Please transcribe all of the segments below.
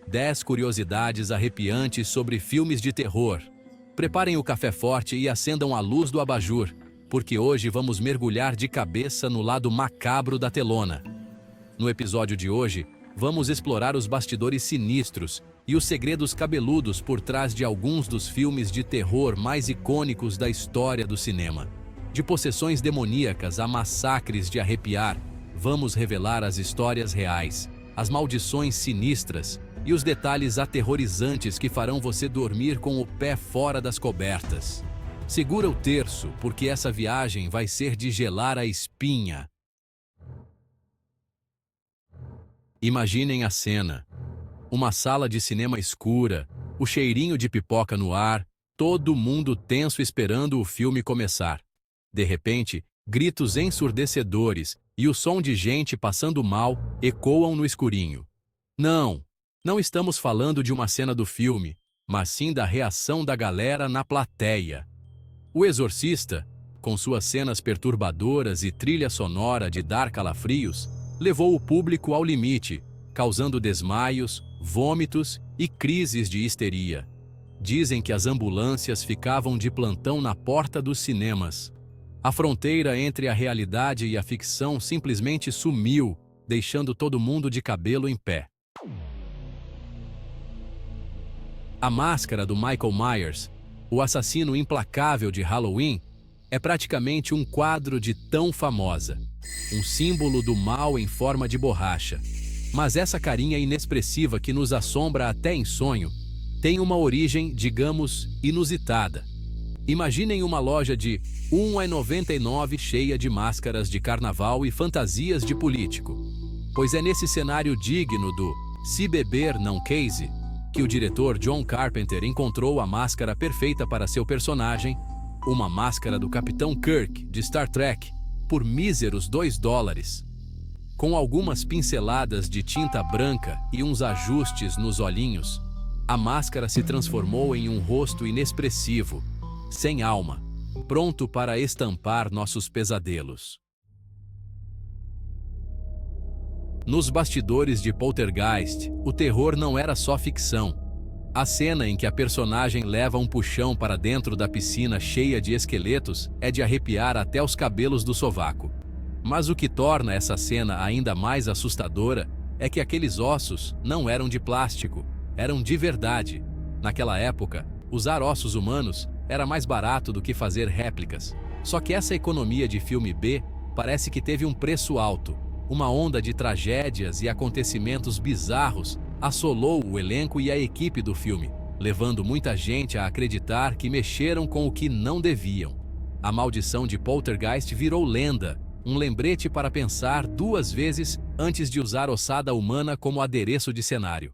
10 curiosidades arrepiantes sobre filmes de terror. Preparem o café forte e acendam a luz do abajur, porque hoje vamos mergulhar de cabeça no lado macabro da telona. No episódio de hoje, vamos explorar os bastidores sinistros e os segredos cabeludos por trás de alguns dos filmes de terror mais icônicos da história do cinema. De possessões demoníacas a massacres de arrepiar, vamos revelar as histórias reais, as maldições sinistras e os detalhes aterrorizantes que farão você dormir com o pé fora das cobertas. Segura o terço, porque essa viagem vai ser de gelar a espinha. Imaginem a cena. Uma sala de cinema escura, o cheirinho de pipoca no ar, todo mundo tenso esperando o filme começar. De repente, gritos ensurdecedores e o som de gente passando mal ecoam no escurinho. Não estamos falando de uma cena do filme, mas sim da reação da galera na plateia. O Exorcista, com suas cenas perturbadoras e trilha sonora de dar calafrios, levou o público ao limite, causando desmaios, vômitos e crises de histeria. Dizem que as ambulâncias ficavam de plantão na porta dos cinemas. A fronteira entre a realidade e a ficção simplesmente sumiu, deixando todo mundo de cabelo em pé. A máscara do Michael Myers, o assassino implacável de Halloween, é praticamente um quadro de tão famosa, um símbolo do mal em forma de borracha. Mas essa carinha inexpressiva que nos assombra até em sonho tem uma origem, digamos, inusitada. Imaginem uma loja de 1,99 cheia de máscaras de carnaval e fantasias de político. Pois é nesse cenário digno do Se Beber Não Case que o diretor John Carpenter encontrou a máscara perfeita para seu personagem, uma máscara do Capitão Kirk de Star Trek, por míseros $2. Com algumas pinceladas de tinta branca e uns ajustes nos olhinhos, a máscara se transformou em um rosto inexpressivo, sem alma, pronto para estampar nossos pesadelos. Nos bastidores de Poltergeist, o terror não era só ficção. A cena em que a personagem leva um puxão para dentro da piscina cheia de esqueletos é de arrepiar até os cabelos do sovaco. Mas o que torna essa cena ainda mais assustadora é que aqueles ossos não eram de plástico, eram de verdade. Naquela época, usar ossos humanos era mais barato do que fazer réplicas. Só que essa economia de filme B parece que teve um preço alto. Uma onda de tragédias e acontecimentos bizarros assolou o elenco e a equipe do filme, levando muita gente a acreditar que mexeram com o que não deviam. A maldição de Poltergeist virou lenda, um lembrete para pensar 2 vezes antes de usar ossada humana como adereço de cenário.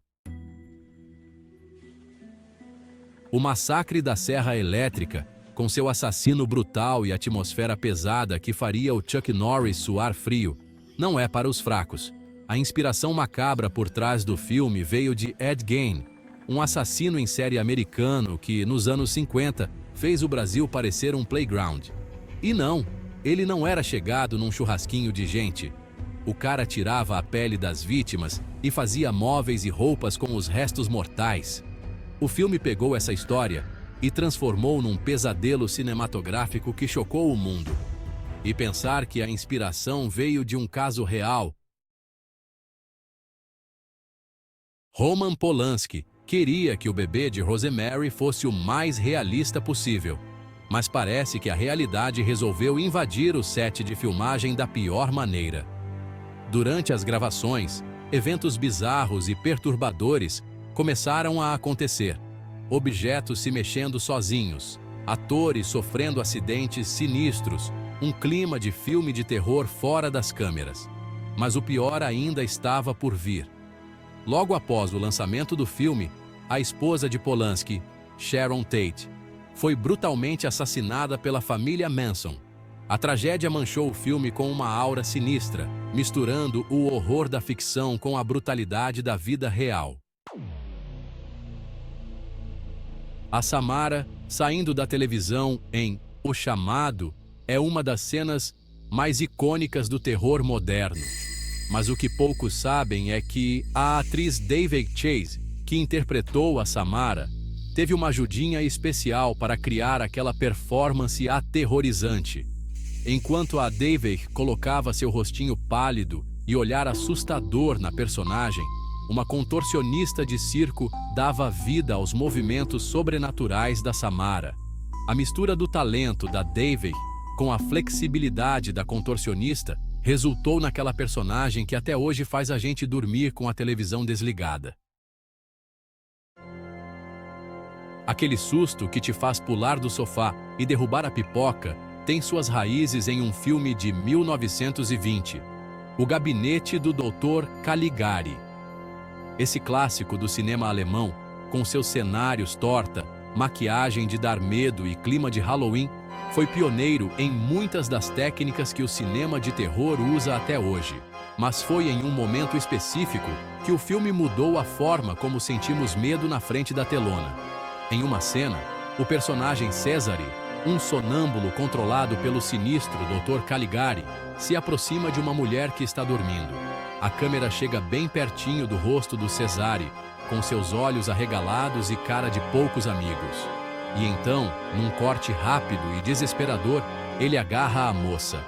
O Massacre da Serra Elétrica, com seu assassino brutal e atmosfera pesada que faria o Chuck Norris suar frio, não é para os fracos. A inspiração macabra por trás do filme veio de Ed Gein, um assassino em série americano que, nos anos 50, fez o Brasil parecer um playground. E não, ele não era chegado num churrasquinho de gente. O cara tirava a pele das vítimas e fazia móveis e roupas com os restos mortais. O filme pegou essa história e transformou num pesadelo cinematográfico que chocou o mundo. E pensar que a inspiração veio de um caso real. Roman Polanski queria que o bebê de Rosemary fosse o mais realista possível, mas parece que a realidade resolveu invadir o set de filmagem da pior maneira. Durante as gravações, eventos bizarros e perturbadores começaram a acontecer. Objetos se mexendo sozinhos, atores sofrendo acidentes sinistros, um clima de filme de terror fora das câmeras. Mas o pior ainda estava por vir. Logo após o lançamento do filme, a esposa de Polanski, Sharon Tate, foi brutalmente assassinada pela família Manson. A tragédia manchou o filme com uma aura sinistra, misturando o horror da ficção com a brutalidade da vida real. A Samara, saindo da televisão em O Chamado, é uma das cenas mais icônicas do terror moderno. Mas o que poucos sabem é que a atriz Daveigh Chase que interpretou a Samara, teve uma ajudinha especial para criar aquela performance aterrorizante. Enquanto a Davey colocava seu rostinho pálido e olhar assustador na personagem, uma contorcionista de circo dava vida aos movimentos sobrenaturais da Samara. A mistura do talento da Davey com a flexibilidade da contorcionista resultou naquela personagem que até hoje faz a gente dormir com a televisão desligada. Aquele susto que te faz pular do sofá e derrubar a pipoca tem suas raízes em um filme de 1920, O Gabinete do Dr. Caligari. Esse clássico do cinema alemão, com seus cenários torta, maquiagem de dar medo e clima de Halloween, foi pioneiro em muitas das técnicas que o cinema de terror usa até hoje. Mas foi em um momento específico que o filme mudou a forma como sentimos medo na frente da telona. Em uma cena, o personagem Cesare, um sonâmbulo controlado pelo sinistro Dr. Caligari, se aproxima de uma mulher que está dormindo. A câmera chega bem pertinho do rosto do Cesare, com seus olhos arregalados e cara de poucos amigos. E então, num corte rápido e desesperador, ele agarra a moça.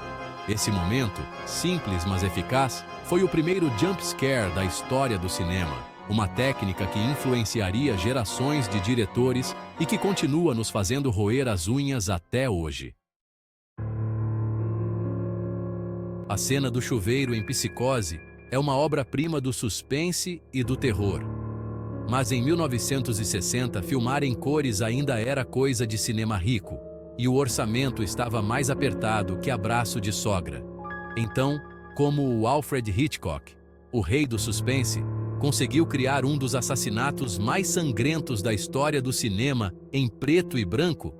Esse momento, simples mas eficaz, foi o primeiro jump scare da história do cinema. Uma técnica que influenciaria gerações de diretores e que continua nos fazendo roer as unhas até hoje. A cena do chuveiro em Psicose é uma obra-prima do suspense e do terror. Mas em 1960, filmar em cores ainda era coisa de cinema rico, e o orçamento estava mais apertado que abraço de sogra. Então, como o Alfred Hitchcock, o rei do suspense, conseguiu criar um dos assassinatos mais sangrentos da história do cinema em preto e branco?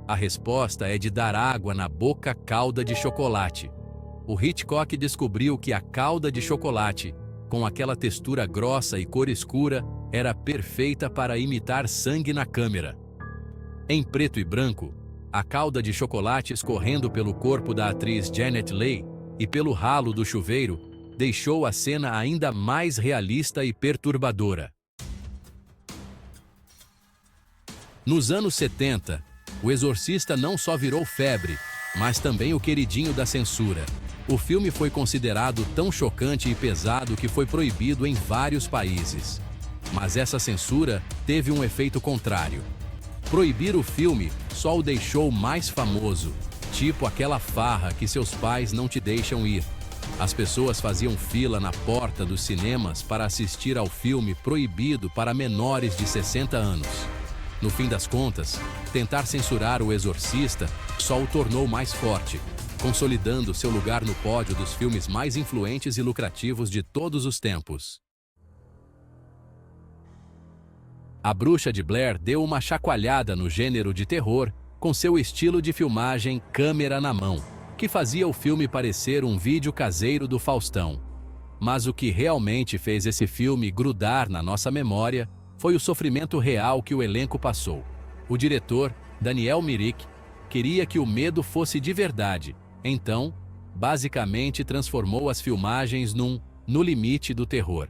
A resposta é de dar água na boca calda de chocolate. O Hitchcock descobriu que a calda de chocolate, com aquela textura grossa e cor escura, era perfeita para imitar sangue na câmera. Em preto e branco, a calda de chocolate escorrendo pelo corpo da atriz Janet Leigh e pelo ralo do chuveiro deixou a cena ainda mais realista e perturbadora. Nos anos 70, O Exorcista não só virou febre, mas também o queridinho da censura. O filme foi considerado tão chocante e pesado que foi proibido em vários países. Mas essa censura teve um efeito contrário. Proibir o filme só o deixou mais famoso, tipo aquela farra que seus pais não te deixam ir. As pessoas faziam fila na porta dos cinemas para assistir ao filme proibido para menores de 60 anos. No fim das contas, tentar censurar O Exorcista só o tornou mais forte, consolidando seu lugar no pódio dos filmes mais influentes e lucrativos de todos os tempos. A Bruxa de Blair deu uma chacoalhada no gênero de terror com seu estilo de filmagem câmera na mão, que fazia o filme parecer um vídeo caseiro do Faustão. Mas o que realmente fez esse filme grudar na nossa memória foi o sofrimento real que o elenco passou. O diretor, Daniel Myrick, queria que o medo fosse de verdade, então, basicamente transformou as filmagens no limite do terror.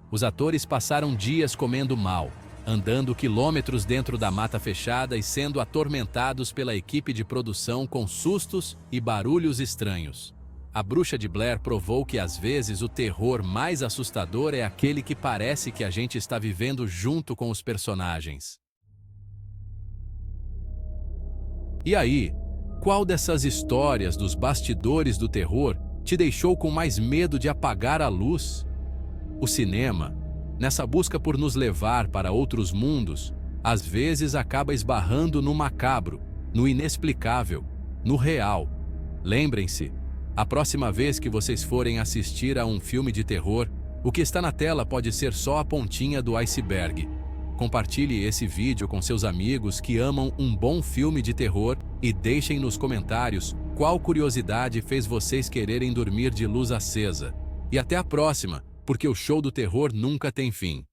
Os atores passaram dias comendo mal, andando quilômetros dentro da mata fechada e sendo atormentados pela equipe de produção com sustos e barulhos estranhos. A Bruxa de Blair provou que às vezes o terror mais assustador é aquele que parece que a gente está vivendo junto com os personagens. E aí, qual dessas histórias dos bastidores do terror te deixou com mais medo de apagar a luz? O cinema, nessa busca por nos levar para outros mundos, às vezes acaba esbarrando no macabro, no inexplicável, no real. Lembrem-se, a próxima vez que vocês forem assistir a um filme de terror, o que está na tela pode ser só a pontinha do iceberg. Compartilhe esse vídeo com seus amigos que amam um bom filme de terror e deixem nos comentários qual curiosidade fez vocês quererem dormir de luz acesa. E até a próxima, porque o show do terror nunca tem fim.